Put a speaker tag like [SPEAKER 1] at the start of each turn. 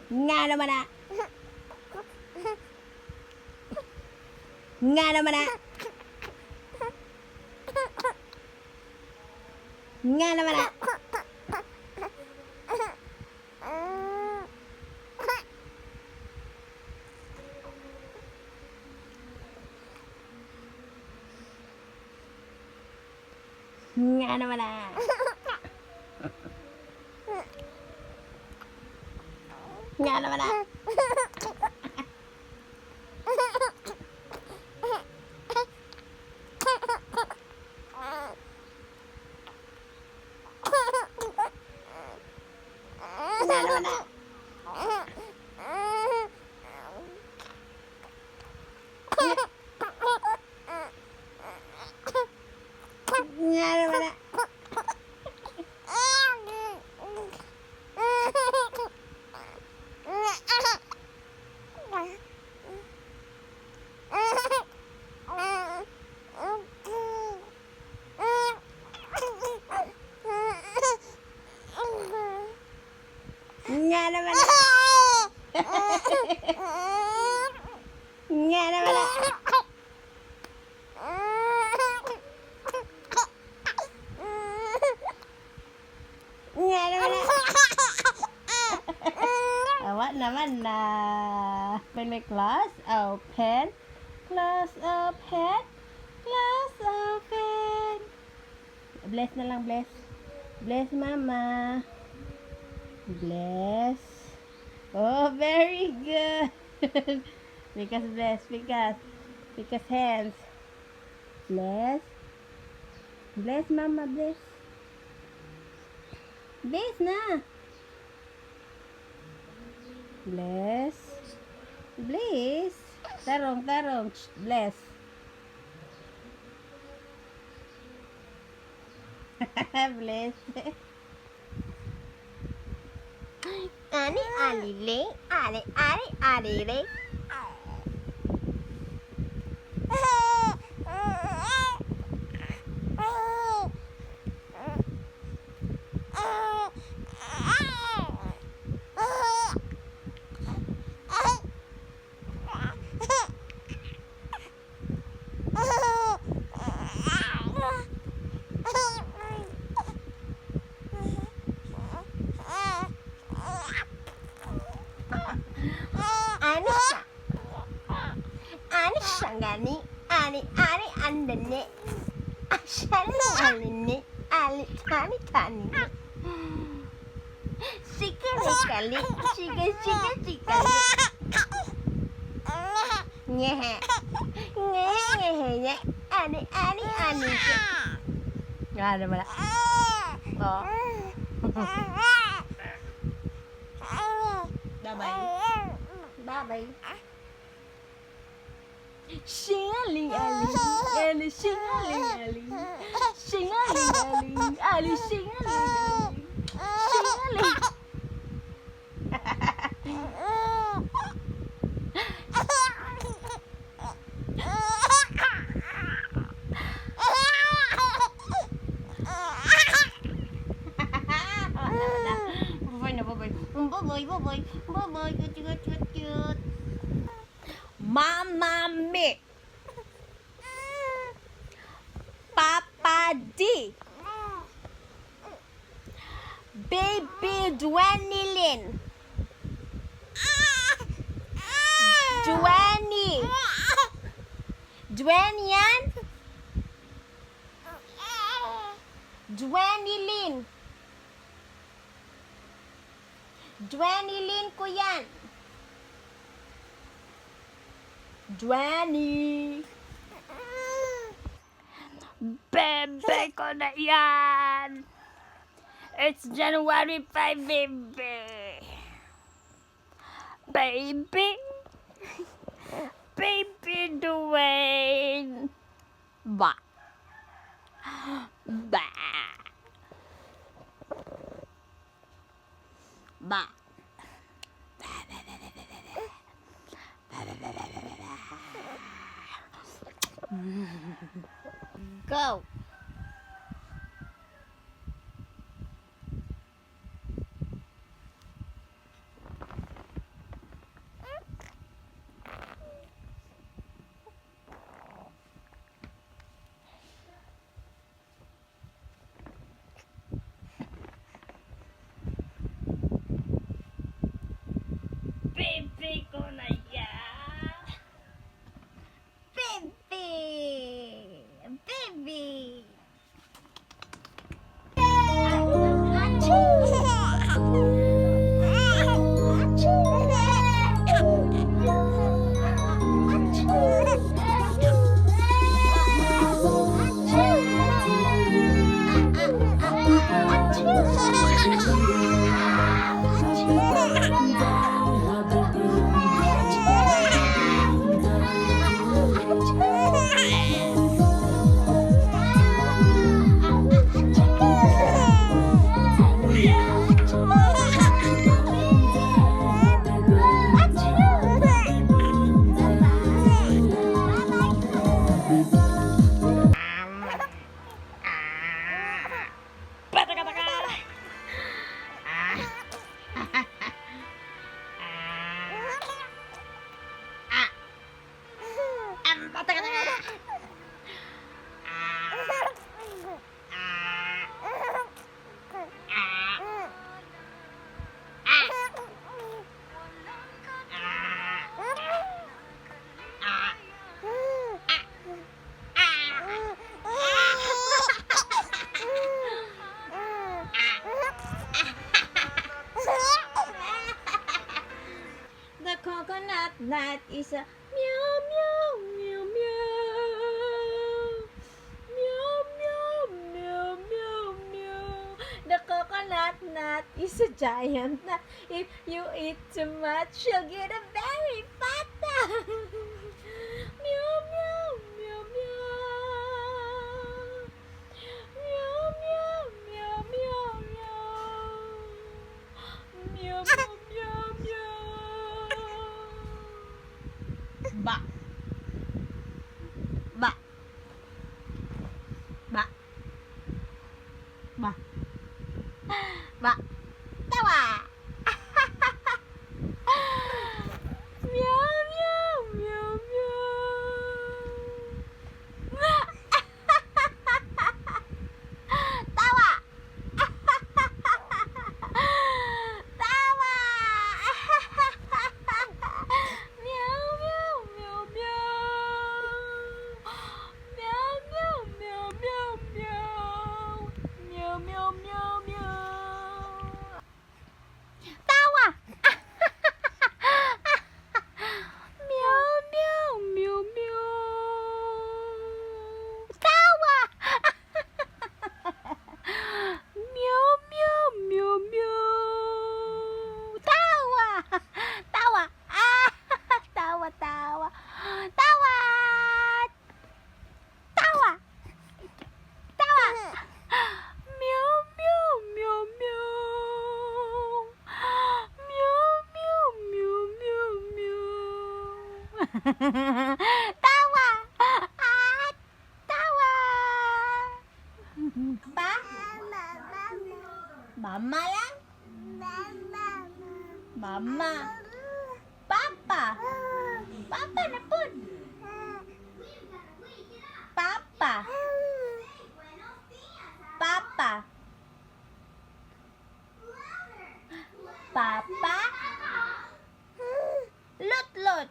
[SPEAKER 1] Nga naman na. Nga naman na. Nga naman na. Nga naman na. Nga naman na. Nga naman na. Nga naman na. Nga naman na. Nga naman na. Nga naman na. Awa naman na. Open my class. Open. Class open. Class open. Bless na lang, bless. Bless mama. Bless. Oh, very good. Because bless, because hands. Bless. Bless mama, bless. Bless na. Bless. Bless. Tarong. Bless. Bless. Ani, alile. Alile. Ani sangani, ani andane, ashani aline, ali tani, sikali, nyehe, ani, ada mana? Oh, bye. Shingaling ali, shingaling ali, shingaling. Boy, cute. Mama me. Papa D. Baby Dwanilin. Dwanian. Dwanilin ko yan. Dwani. Bebe ko na yan. It's January 5, baby. Baby Dwayne. Ba. Go.
[SPEAKER 2] coconut nut is a meow meow meow meow. Meow meow meow meow meow. The coconut nut is a giant nut. If you eat too much, you'll get a very fat nut. Meow meow meow meow. Meow meow meow meow meow. Meow meow meow meow. Ba. Ba. Ba. Ba. Ba. Tawa. Meow meow meow meow. Tawa. Tawa. Meow meow meow meow. Meow meow meow meow meow. Meow meow meow meow. Tawa. Meow meow meow meow. Tawa. Meow meow meow meow. Tawa. Tawa. Tawa tawa. Tawa. Tawa. Tawa. Meow meow meow meow. Meow meow meow meow meow. Tawa. Tawa. Pa? Mama lang? Mama. Papa. Papa na po. Papa. Papa. Papa. Lot lot.